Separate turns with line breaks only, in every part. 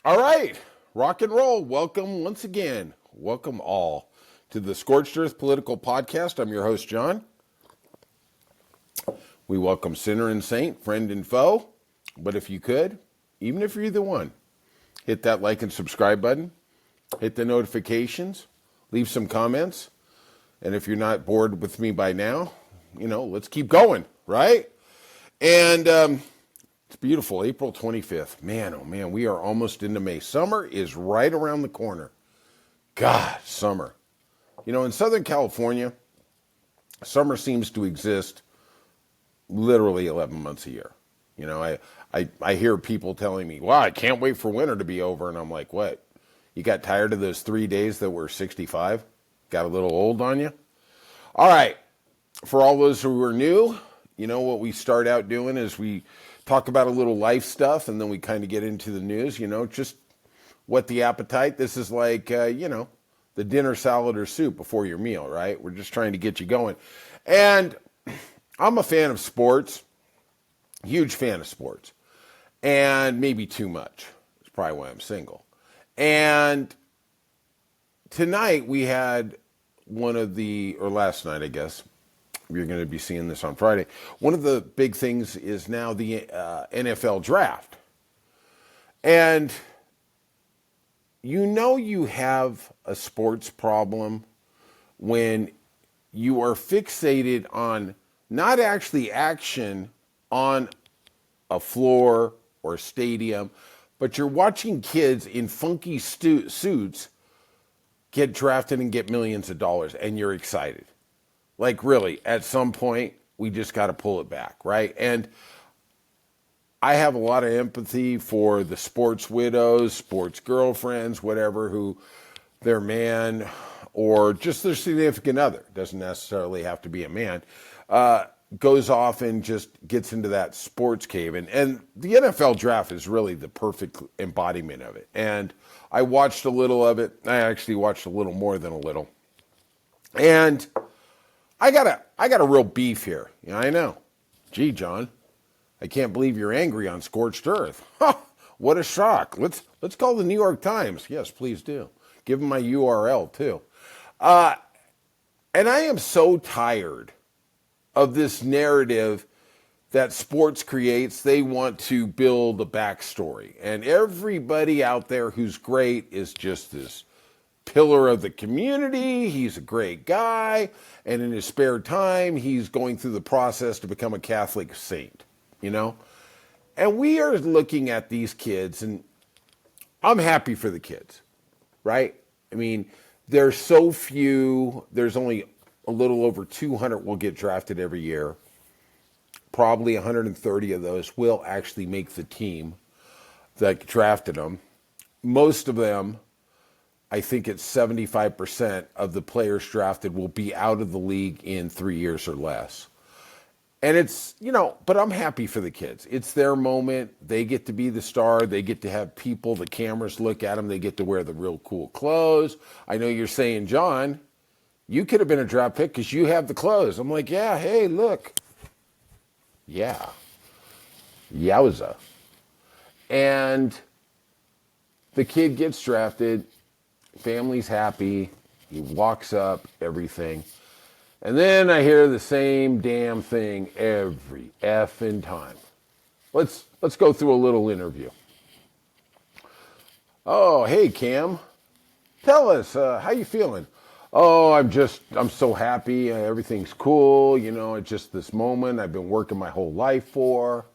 All right, rock and roll. Welcome once again. Welcome all to the Scorched Earth Political Podcast. I'm your host, John. We welcome sinner and saint, friend and foe. But if you could, even if you're either one, hit that like and subscribe button, hit the notifications, leave some comments. And if you're not bored with me by now, let's keep going, right? And it's beautiful, April 25th. Man, oh man, we are almost into May. Summer is right around the corner. God, summer. In Southern California, summer seems to exist literally 11 months a year. I hear people telling me, wow, I can't wait for winter to be over. And I'm like, what? You got tired of those 3 days that were 65? Got a little old on you? All right. For all those who are new, what we start out doing is we talk about a little life stuff, and then we kind of get into the news, just whet the appetite. This is like, the dinner salad or soup before your meal, right? We're just trying to get you going. And I'm a fan of sports, huge fan of sports, and maybe too much. That's probably why I'm single. And tonight we had last night, I guess, you're going to be seeing this on Friday. One of the big things is now the NFL draft. And you have a sports problem when you are fixated on not actually action on a floor or a stadium, but you're watching kids in funky suits get drafted and get millions of dollars, and you're excited. Like, really, at some point, we just got to pull it back, right? And I have a lot of empathy for the sports widows, sports girlfriends, whatever, who their man or just their significant other, doesn't necessarily have to be a man, goes off and just gets into that sports cave. And the NFL draft is really the perfect embodiment of it. And I watched a little of it. I actually watched a little more than a little. And I got a real beef here. I know. Gee, John, I can't believe you're angry on Scorched Earth. What a shock. Let's call the New York Times. Yes, please do. Give them my URL too. And I am so tired of this narrative that sports creates. They want to build a backstory. And everybody out there who's great is just this pillar of the community. He's a great guy. And in his spare time, he's going through the process to become a Catholic saint, And we are looking at these kids, and I'm happy for the kids, right? I mean, there's so few. There's only a little over 200 will get drafted every year. Probably 130 of those will actually make the team that drafted them. Most of them, I think it's 75% of the players drafted will be out of the league in 3 years or less. And it's, but I'm happy for the kids. It's their moment. They get to be the star. They get to have people, the cameras look at them. They get to wear the real cool clothes. I know you're saying, John, you could have been a draft pick because you have the clothes. I'm like, yeah, hey, look. Yeah. Yowza. And the kid gets drafted. Family's happy. He walks up, everything. And then I hear the same damn thing every effing time. Let's go through a little interview. Oh, hey, Cam. Tell us, how you feeling? Oh, I'm so happy. Everything's cool. It's just this moment I've been working my whole life for.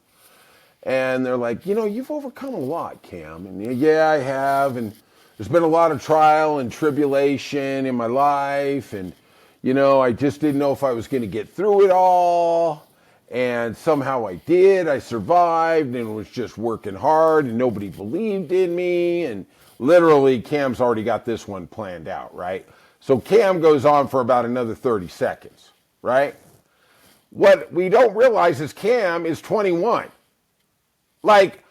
And they're like, you've overcome a lot, Cam. And yeah, I have. And there's been a lot of trial and tribulation in my life. And, I just didn't know if I was going to get through it all. And somehow I did. I survived and was just working hard and nobody believed in me. And literally, Cam's already got this one planned out, right? So Cam goes on for about another 30 seconds, right? What we don't realize is Cam is 21. Like,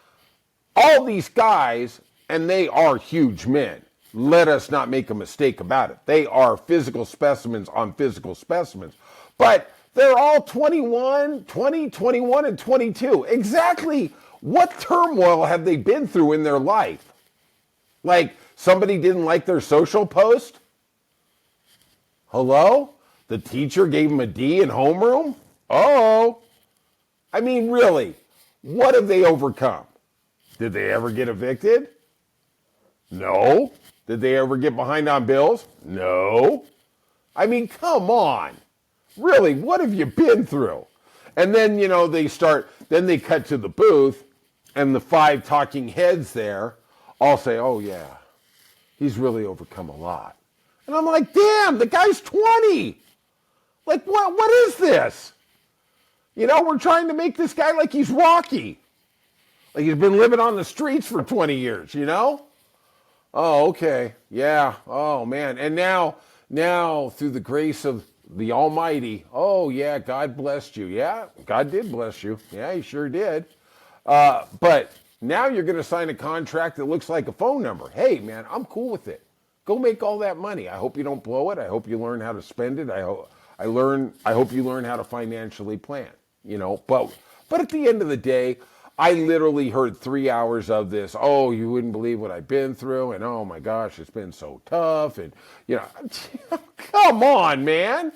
all these guys, and they are huge men. Let us not make a mistake about it. They are physical specimens on physical specimens. But they're all 21, 20, 21, and 22. Exactly what turmoil have they been through in their life? Like somebody didn't like their social post? Hello? The teacher gave him a D in homeroom? Oh. I mean, really, what have they overcome? Did they ever get evicted? No. Did they ever get behind on bills? No. I mean, come on. Really, what have you been through? And then, then they cut to the booth, and the 5 talking heads there all say, oh, yeah, he's really overcome a lot. And I'm like, damn, the guy's 20. Like, what is this? We're trying to make this guy like he's Rocky. Like he's been living on the streets for 20 years, Oh, okay. Yeah. Oh, man. And now, through the grace of the Almighty, oh, yeah, God blessed you. Yeah, God did bless you. Yeah, he sure did. But now you're going to sign a contract that looks like a phone number. Hey, man, I'm cool with it. Go make all that money. I hope you don't blow it. I hope you learn how to spend it. I hope you learn how to financially plan, But at the end of the day, I literally heard 3 hours of this. Oh, you wouldn't believe what I've been through. And oh my gosh, it's been so tough. And, come on, man.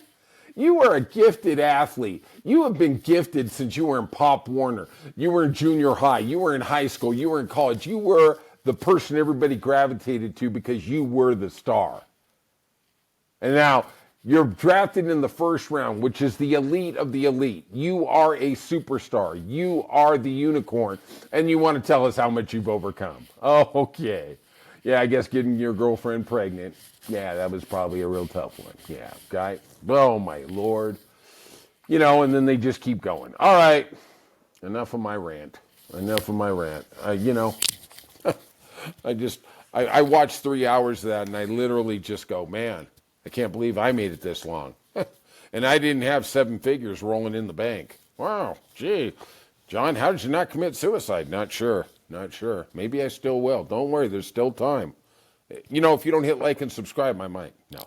You are a gifted athlete. You have been gifted since you were in Pop Warner. You were in junior high. You were in high school. You were in college. You were the person everybody gravitated to because you were the star. And now you're drafted in the first round, which is the elite of the elite. You are a superstar. You are the unicorn. And you want to tell us how much you've overcome. Oh, okay. Yeah, I guess getting your girlfriend pregnant. Yeah, that was probably a real tough one. Yeah, guy. Oh, my Lord. And then they just keep going. All right. Enough of my rant. I watched 3 hours of that, and I literally just go, man, I can't believe I made it this long. And I didn't have 7 figures rolling in the bank. Wow, gee. John, how did you not commit suicide? Not sure. Maybe I still will. Don't worry, there's still time. If you don't hit like and subscribe, I might. No.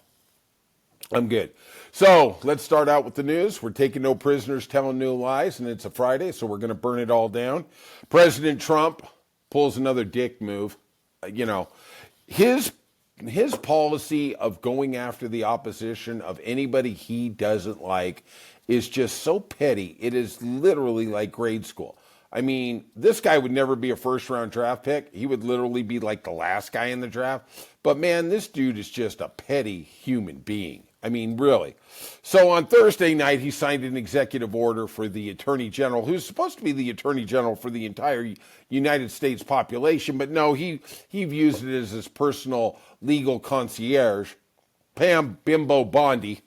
I'm good. So let's start out with the news. We're taking no prisoners, telling no lies, and it's a Friday, so we're going to burn it all down. President Trump pulls another dick move. His policy of going after the opposition of anybody he doesn't like is just so petty. It is literally like grade school. I mean, this guy would never be a first-round draft pick. He would literally be like the last guy in the draft. But, man, this dude is just a petty human being. I mean, really. So on Thursday night, he signed an executive order for the Attorney General, who's supposed to be the Attorney General for the entire United States population. But no, he views it as his personal legal concierge, Pam Bimbo Bondi,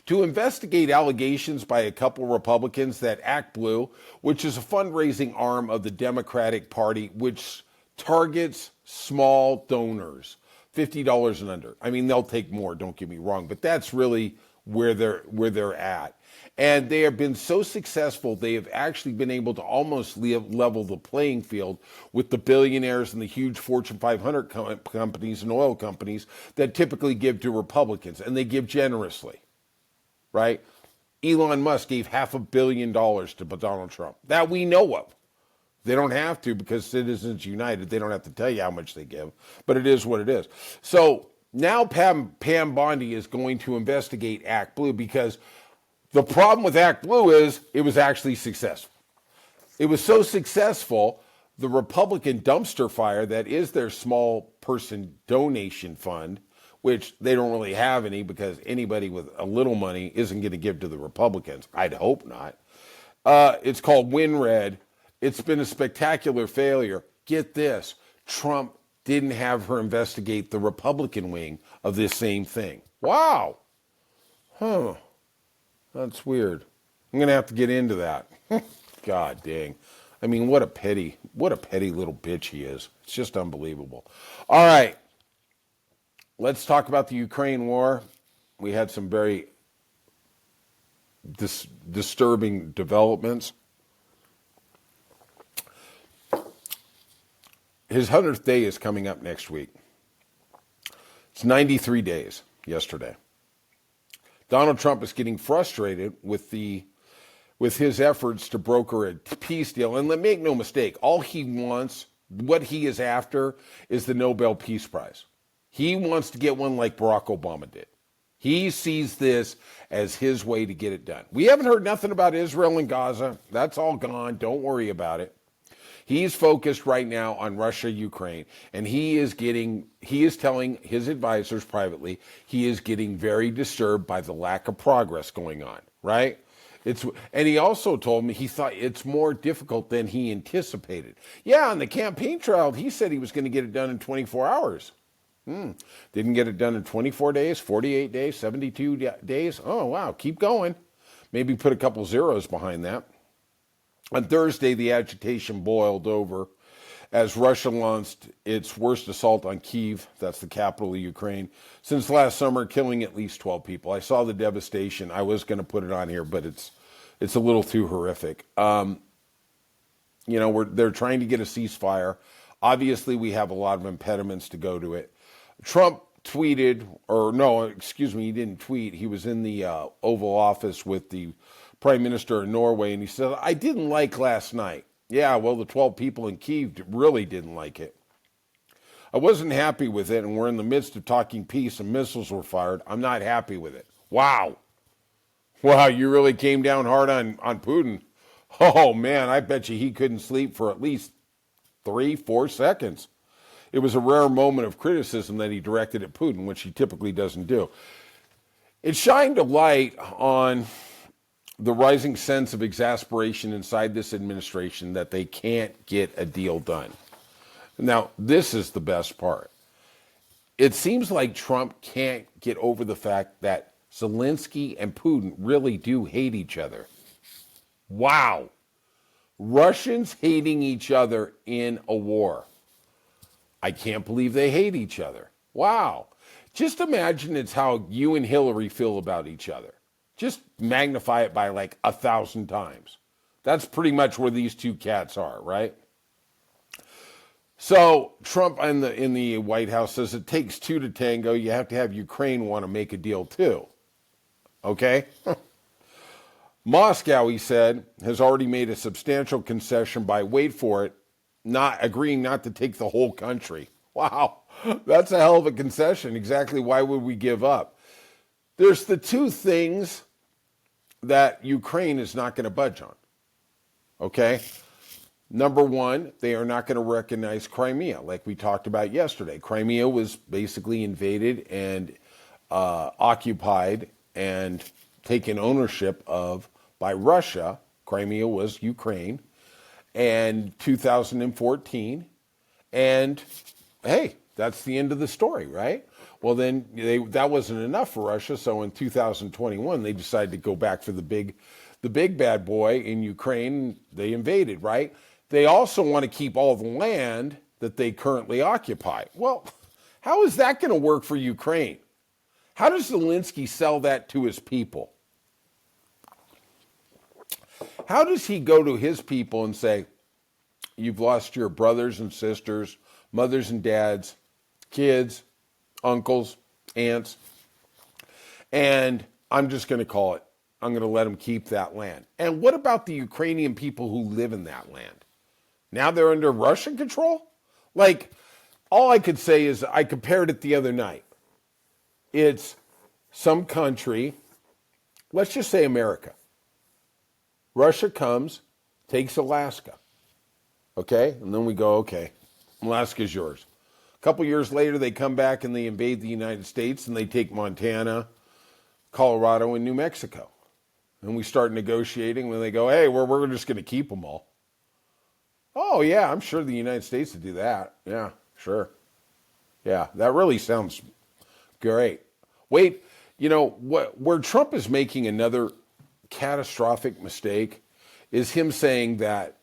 to investigate allegations by a couple Republicans that Act Blue, which is a fundraising arm of the Democratic Party, which targets small donors, $50 and under. I mean, they'll take more, don't get me wrong, but that's really where they're at. And they have been so successful, they have actually been able to almost level the playing field with the billionaires and the huge Fortune 500 companies and oil companies that typically give to Republicans, and they give generously. Right? Elon Musk gave $500 million to Donald Trump. That we know of. They don't have to because Citizens United, they don't have to tell you how much they give, but it is what it is. So now Pam Bondi is going to investigate Act Blue because the problem with Act Blue is it was actually successful. It was so successful, the Republican dumpster fire that is their small person donation fund, which they don't really have any because anybody with a little money isn't going to give to the Republicans. I'd hope not. It's called WinRed. It's been a spectacular failure. Get this. Trump didn't have her investigate the Republican wing of this same thing. Wow. Huh. That's weird. I'm going to have to get into that. God dang. I mean, what a petty little bitch he is. It's just unbelievable. All right. Let's talk about the Ukraine war. We had some very disturbing developments. His 100th day is coming up next week. It's 93 days yesterday. Donald Trump is getting frustrated with his efforts to broker a peace deal. And make no mistake, all he wants What he is after is the Nobel Peace Prize. He wants to get one like Barack Obama did. He sees this as his way to get it done. We haven't heard nothing about Israel and Gaza. That's all gone. Don't worry about it. He's focused right now on Russia, Ukraine, and he is telling his advisors privately, he is getting very disturbed by the lack of progress going on, right? And he also told me he thought it's more difficult than he anticipated. Yeah, on the campaign trail, he said he was going to get it done in 24 hours. Didn't get it done in 24 days, 48 days, 72 days. Oh, wow, keep going. Maybe put a couple zeros behind that. On Thursday, the agitation boiled over as Russia launched its worst assault on Kyiv, that's the capital of Ukraine, since last summer, killing at least 12 people. I saw the devastation. I was going to put it on here, but it's a little too horrific. They're trying to get a ceasefire. Obviously, we have a lot of impediments to go to it. Trump tweeted, he didn't tweet. He was in the Oval Office with the Prime Minister of Norway, and he said, I didn't like last night. Yeah, well, the 12 people in Kyiv really didn't like it. I wasn't happy with it, and we're in the midst of talking peace, and missiles were fired. I'm not happy with it. Wow. Wow, you really came down hard on Putin. Oh, man, I bet you he couldn't sleep for at least 3-4 seconds. It was a rare moment of criticism that he directed at Putin, which he typically doesn't do. It shined a light on the rising sense of exasperation inside this administration that they can't get a deal done. Now, this is the best part. It seems like Trump can't get over the fact that Zelensky and Putin really do hate each other. Wow. Russians hating each other in a war. I can't believe they hate each other. Wow. Just imagine it's how you and Hillary feel about each other. Just magnify it by like 1,000 times. That's pretty much where these two cats are, right? So Trump in the White House says it takes two to tango. You have to have Ukraine want to make a deal too. Okay? Moscow, he said, has already made a substantial concession by, wait for it, not agreeing not to take the whole country. Wow, that's a hell of a concession. Exactly why would we give up? There's the two things that Ukraine is not going to budge on. Okay? Number one, they are not going to recognize Crimea, like we talked about yesterday. Crimea was basically invaded and occupied and taken ownership of by Russia. Crimea was Ukraine. And 2014, and hey, that's the end of the story, right? Well, then that wasn't enough for Russia, so in 2021 they decided to go back for the big bad boy in Ukraine. They invaded, right? They also want to keep all the land that they currently occupy. Well, how is that going to work for Ukraine? How does Zelensky sell that to his people? How does he go to his people and say, you've lost your brothers and sisters, mothers and dads, kids, uncles, aunts, and I'm just going to call it, I'm going to let them keep that land. And what about the Ukrainian people who live in that land? Now they're under Russian control? Like, all I could say is I compared it the other night. It's some country, let's just say America. Russia comes, takes Alaska. Okay? And then we go, okay, Alaska's yours. A couple years later, they come back and they invade the United States and they take Montana, Colorado, and New Mexico. And we start negotiating when they go, hey, we're just going to keep them all. Oh, yeah, I'm sure the United States would do that. Yeah, sure. Yeah, that really sounds great. Wait, where Trump is making another catastrophic mistake is him saying that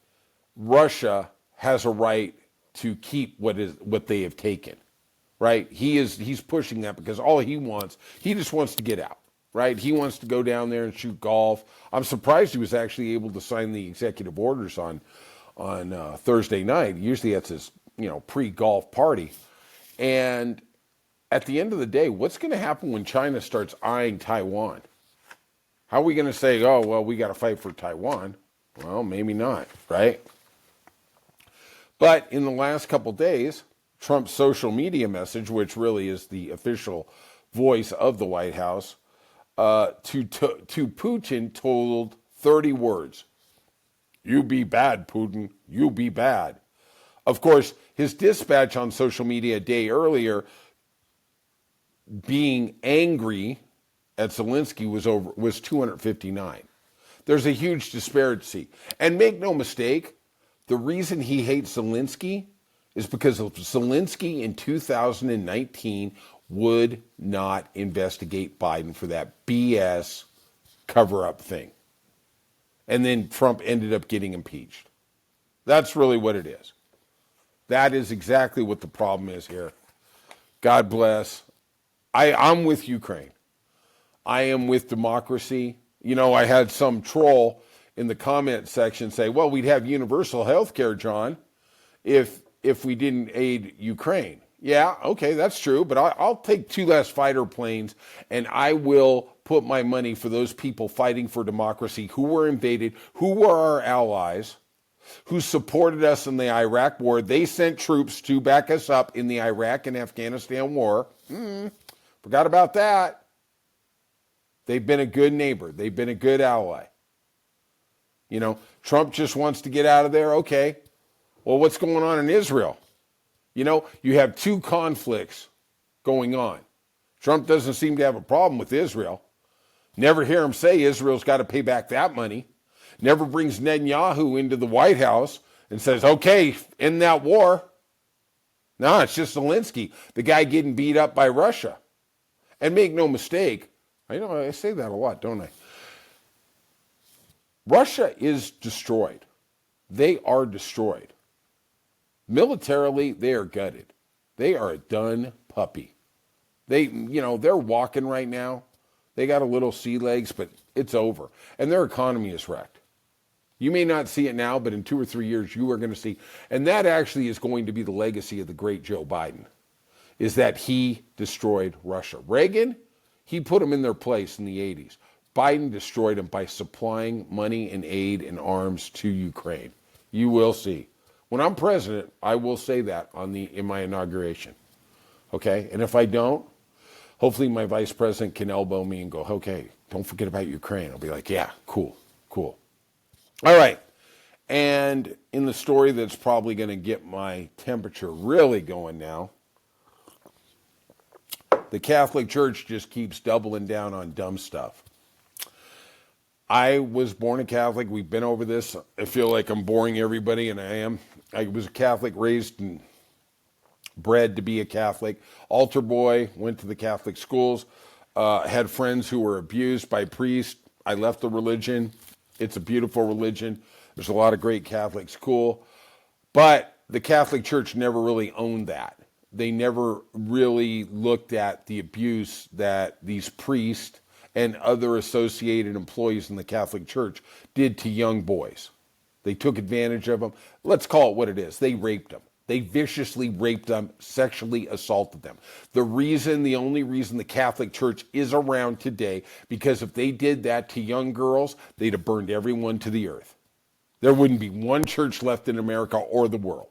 Russia has a right to keep what they have taken, right? He's pushing that because all he just wants to get out, right? He wants to go down there and shoot golf. I'm surprised he was actually able to sign the executive orders on Thursday night. Usually that's his pre-golf party. And at the end of the day, what's going to happen when China starts eyeing Taiwan? How are we going to say, oh, well, we got to fight for Taiwan? Well, maybe not, right? But in the last couple days, Trump's social media message, which really is the official voice of the White House, to Putin totaled 30 words. You be bad, Putin. You be bad. Of course, his dispatch on social media a day earlier, being angry at Zelensky, was 259. There's a huge disparity. And make no mistake, the reason he hates Zelensky is because Zelensky in 2019 would not investigate Biden for that BS cover-up thing. And then Trump ended up getting impeached. That's really what it is. That is exactly what the problem is here. God bless. I'm with Ukraine. I am with democracy. You know, I had some troll in the comment section say, well, we'd have universal health care, John, if we didn't aid Ukraine. Yeah, okay, that's true, but I'll take 2 less fighter planes, and I will put my money for those people fighting for democracy who were invaded, who were our allies, who supported us in the Iraq war. They sent troops to back us up in the Iraq and Afghanistan war. Forgot about that. They've been a good neighbor. They've been a good ally. You know, Trump just wants to get out of there. Okay. Well, what's going on in Israel? You know, you have 2 conflicts going on. Trump doesn't seem to have a problem with Israel. Never hear him say Israel's got to pay back that money. Never brings Netanyahu into the White House and says, okay, end that war. No, it's just Zelensky, the guy getting beat up by Russia. And make no mistake, I say that a lot, don't I? Russia is destroyed. They are destroyed. Militarily, they are gutted. They are a done puppy. They're walking right now. They got a little sea legs, but it's over. And their economy is wrecked. You may not see it now, but in 2 or 3 years, you are going to see. And that actually is going to be the legacy of the great Joe Biden, is that he destroyed Russia. Reagan, he put them in their place in the 80s. Biden destroyed them by supplying money and aid and arms to Ukraine. You will see. When I'm president, I will say that in my inauguration. Okay? And if I don't, hopefully my vice president can elbow me and go, okay, don't forget about Ukraine. I'll be like, yeah, cool. All right. And in the story that's probably going to get my temperature really going now, the Catholic Church just keeps doubling down on dumb stuff. I was born a Catholic. We've been over this. I feel like I'm boring everybody, and I am. I was a Catholic, raised and bred to be a Catholic. Altar boy, went to the Catholic schools, had friends who were abused by priests. I left the religion. It's a beautiful religion. There's a lot of great Catholics, cool. But the Catholic Church never really owned that. They never really looked at the abuse that these priests and other associated employees in the Catholic Church did to young boys. They took advantage of them. Let's call it what it is. They raped them. They viciously raped them, sexually assaulted them. The only reason the Catholic Church is around today, because if they did that to young girls, they'd have burned everyone to the earth. There wouldn't be one church left in America or the world.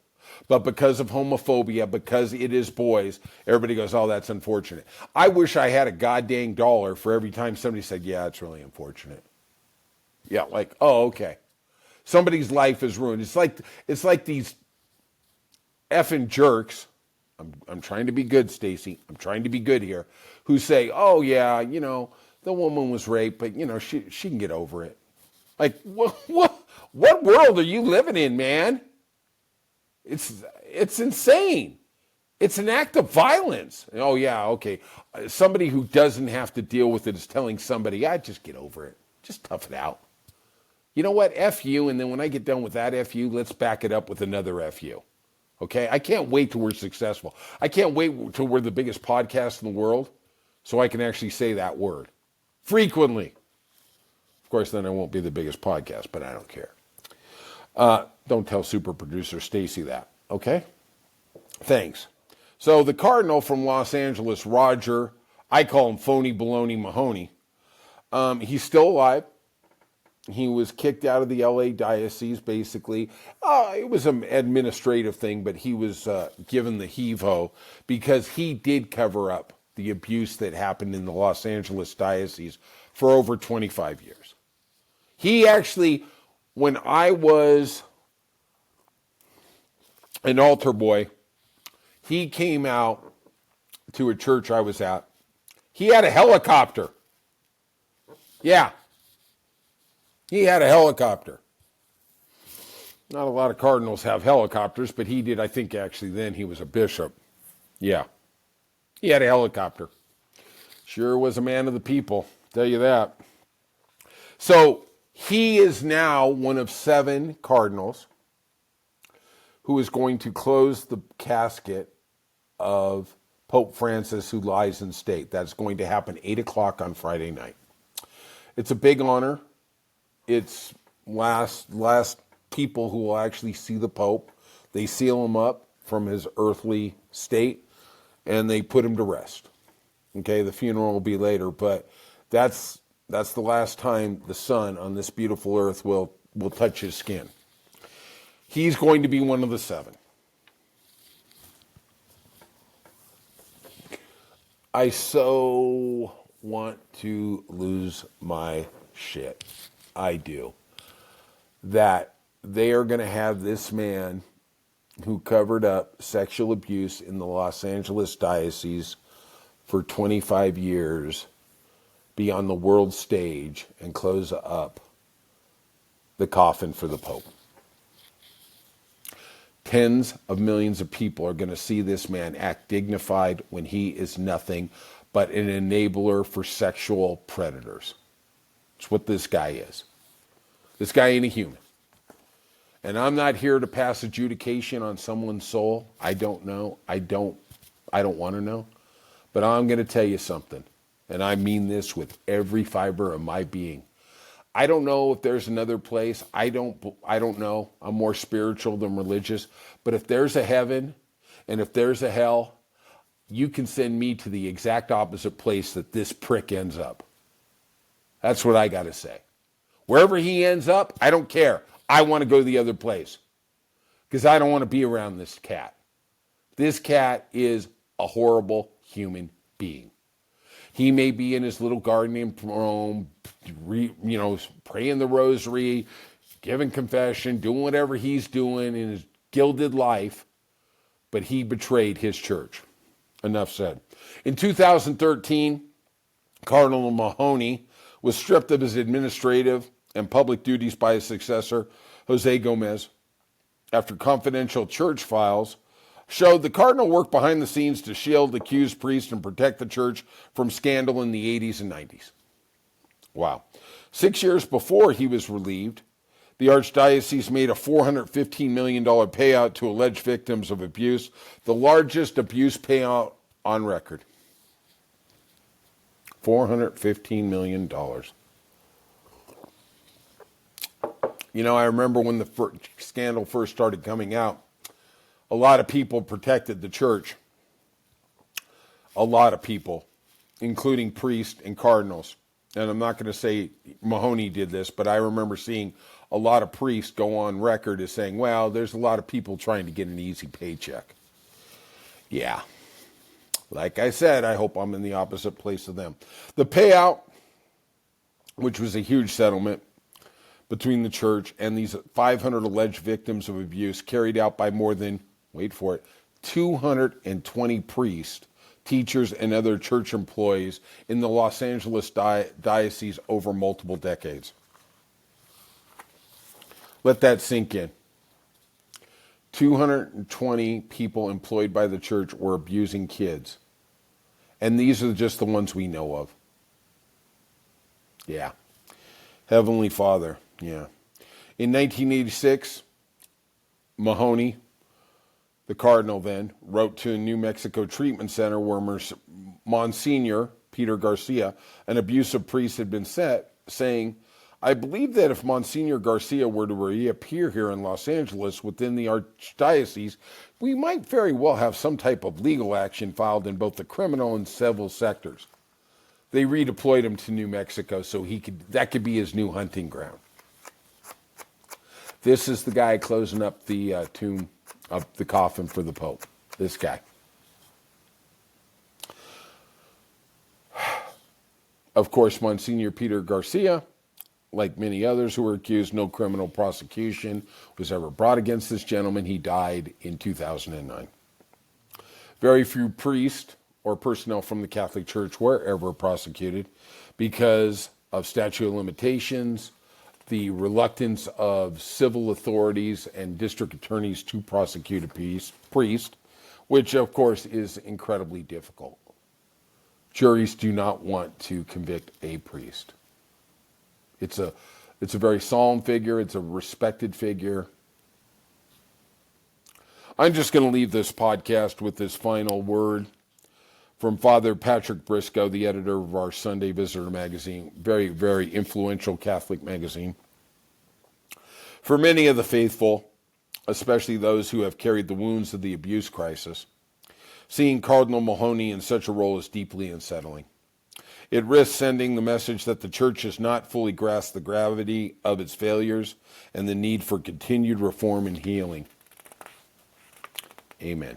But because of homophobia, because it is boys, everybody goes, oh, that's unfortunate. I wish I had a goddamn dollar for every time somebody said, yeah, it's really unfortunate. Yeah, like, oh, okay. Somebody's life is ruined. It's like these effing jerks. I'm trying to be good, Stacy. I'm trying to be good here. Who say, oh, yeah, the woman was raped, but, she can get over it. Like, what world are you living in, man? It's insane. It's an act of violence. Oh, yeah, okay. Somebody who doesn't have to deal with it is telling somebody, just get over it. Just tough it out. You know what? F you, and then when I get done with that F you, let's back it up with another F you. Okay? I can't wait till we're successful. I can't wait till we're the biggest podcast in the world so I can actually say that word frequently. Of course, then I won't be the biggest podcast, but I don't care. Don't tell super producer Stacy that, okay? Thanks. So the Cardinal from Los Angeles, Roger, I call him Phony Baloney Mahoney, he's still alive. He was kicked out of the LA diocese, basically. It was an administrative thing, but he was given the heave-ho because he did cover up the abuse that happened in the Los Angeles diocese for over 25 years. He actually, when I was an altar boy, he came out to a church I was at. He had a helicopter. Yeah, he had a helicopter. Not a lot of cardinals have helicopters, but he did. I think actually then he was a bishop. Yeah, he had a helicopter. Sure was a man of the people, tell you that. So he is now one of 7 cardinals who is going to close the casket of Pope Francis, who lies in state. That's going to happen 8 o'clock on Friday night. It's a big honor. It's last people who will actually see the Pope. They seal him up from his earthly state, and they put him to rest. Okay, the funeral will be later, but that's the last time the sun on this beautiful earth will touch his skin. He's going to be one of the 7. I so want to lose my shit. I do. That they are going to have this man who covered up sexual abuse in the Los Angeles diocese for 25 years be on the world stage and close up the coffin for the Pope. Tens of millions of people are going to see this man act dignified when he is nothing but an enabler for sexual predators. It's what this guy is. This guy ain't a human. And I'm not here to pass adjudication on someone's soul. I don't know. I don't want to know. But I'm going to tell you something. And I mean this with every fiber of my being. I don't know if there's another place. I don't know. I'm more spiritual than religious. But if there's a heaven and if there's a hell, you can send me to the exact opposite place that this prick ends up. That's what I got to say. Wherever he ends up, I don't care. I want to go to the other place because I don't want to be around this cat. This cat is a horrible human being. He may be in his little garden in Rome, praying the rosary, giving confession, doing whatever he's doing in his gilded life, but he betrayed his church. Enough said. In 2013, Cardinal Mahoney was stripped of his administrative and public duties by his successor, Jose Gomez, after confidential church files showed the cardinal worked behind the scenes to shield accused priests and protect the church from scandal in the 80s and 90s. Wow. 6 years before he was relieved, the Archdiocese made a $415 million payout to alleged victims of abuse, the largest abuse payout on record. $415 million. I remember when the scandal first started coming out, a lot of people protected the church. A lot of people, including priests and cardinals. And I'm not going to say Mahoney did this, but I remember seeing a lot of priests go on record as saying, well, there's a lot of people trying to get an easy paycheck. Yeah. Like I said, I hope I'm in the opposite place of them. The payout, which was a huge settlement between the church and these 500 alleged victims of abuse carried out by more than, wait for it, 220 priests, teachers, and other church employees in the Los Angeles diocese over multiple decades. Let that sink in. 220 people employed by the church were abusing kids. And these are just the ones we know of. Yeah. Heavenly Father, yeah. In 1986, Mahoney, the cardinal then, wrote to a New Mexico treatment center where Monsignor Peter Garcia, an abusive priest, had been set, saying, I believe that if Monsignor Garcia were to reappear here in Los Angeles within the Archdiocese, we might very well have some type of legal action filed in both the criminal and civil sectors. They redeployed him to New Mexico so that could be his new hunting ground. This is the guy closing up the tomb, up the coffin for the Pope. This guy. Of course, Monsignor Peter Garcia, like many others who were accused, no criminal prosecution was ever brought against this gentleman. He died in 2009. Very few priests or personnel from the Catholic Church were ever prosecuted because of statute of limitations, the reluctance of civil authorities and district attorneys to prosecute a priest, which of course is incredibly difficult. Juries do not want to convict a priest. It's a very solemn figure. It's a respected figure. I'm just going to leave this podcast with this final word from Father Patrick Briscoe, the editor of our Sunday Visitor magazine, very, very influential Catholic magazine. For many of the faithful, especially those who have carried the wounds of the abuse crisis, seeing Cardinal Mahoney in such a role is deeply unsettling. It risks sending the message that the Church has not fully grasped the gravity of its failures and the need for continued reform and healing. Amen.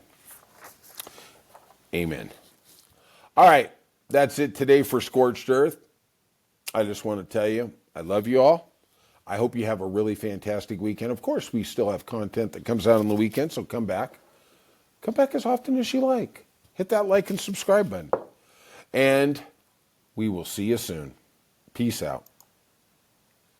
Amen. All right, that's it today for Scorched Earth. I just want to tell you, I love you all. I hope you have a really fantastic weekend. Of course, we still have content that comes out on the weekend, so come back. Come back as often as you like. Hit that like and subscribe button. And we will see you soon. Peace out.